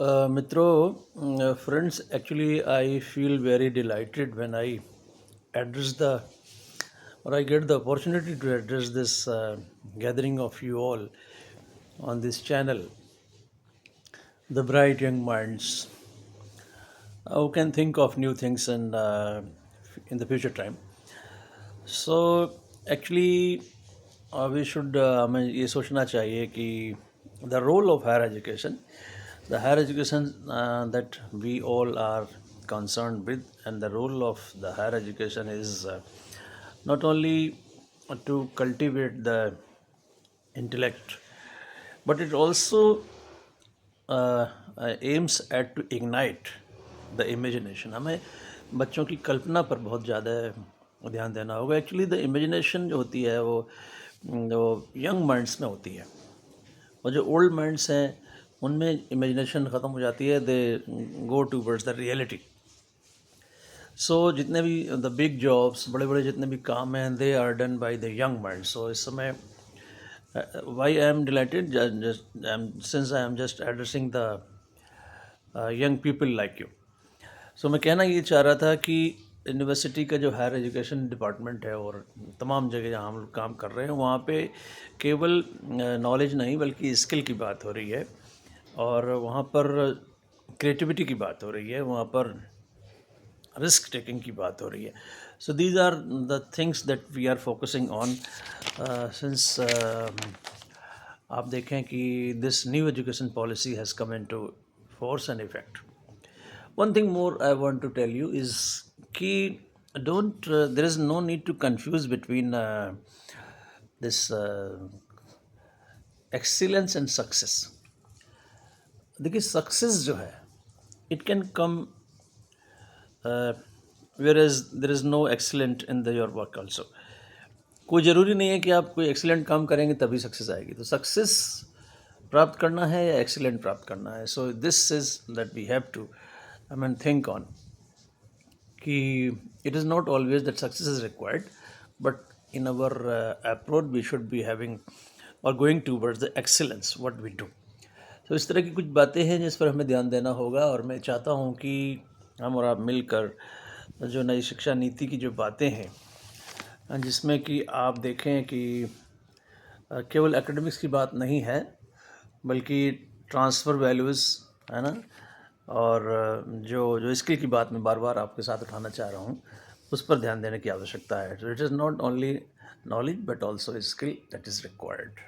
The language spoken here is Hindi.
मित्रों, friends, actually I feel very delighted when I address the or I get the opportunity to address this gathering of you all on this channel, the bright young minds who can think of new things and in the future time. So actually we should हमें ये सोचना चाहिए कि the role of higher education, the higher education that we all are concerned with, and the role of the higher education is not only to cultivate the intellect, but it also aims at to ignite the imagination. हमें बच्चों की कल्पना पर बहुत ज़्यादा ध्यान देना होगा. एक्चुअली द इमेजिनेशन जो होती है वो यंग माइंड्स में होती है, और जो ओल्ड माइंड्स हैं उनमें इमेजिनेशन ख़त्म हो जाती है. दे गो टूवर्ड्स द रियलिटी. सो जितने भी द बिग जॉब्स, बड़े बड़े जितने भी काम हैं, they are done by the young mind. So इस समय why I am delighted since I am just addressing the young people like you. So मैं कहना ये चाह रहा था कि यूनिवर्सिटी का जो हायर एजुकेशन डिपार्टमेंट है और तमाम जगह जहाँ हम लोग काम कर रहे हैं, वहाँ पे केवल नॉलेज नहीं बल्कि स्किल की बात हो रही है, और वहाँ पर क्रिएटिविटी की बात हो रही है, वहाँ पर रिस्क टेकिंग की बात हो रही है. So these are the things that we are focusing on since आप देखें कि this new education policy has come into force and effect. One thing more I want to tell you is कि there is no need to confuse between this excellence and success. देखिए सक्सेस जो है it can come whereas there is no excellent in your work also. कोई ज़रूरी नहीं है कि आप कोई एक्सीलेंट काम करेंगे तभी सक्सेस आएगी. तो सक्सेस प्राप्त करना है या एक्सीलेंट प्राप्त करना है. So this is that we have to think on कि it is not always that success is required, but in our approach we should be having और going towards the excellence what we do. तो इस तरह की कुछ बातें हैं जिस पर हमें ध्यान देना होगा, और मैं चाहता हूँ कि हम और आप मिलकर जो नई शिक्षा नीति की जो बातें हैं, जिसमें कि आप देखें कि केवल एकेडमिक्स की बात नहीं है बल्कि ट्रांसफ़र वैल्यूज़ है ना, और जो स्किल की बात मैं बार बार आपके साथ उठाना चाह रहा हूँ, उस पर ध्यान देने की आवश्यकता है. So it is not only knowledge but also skill that is required.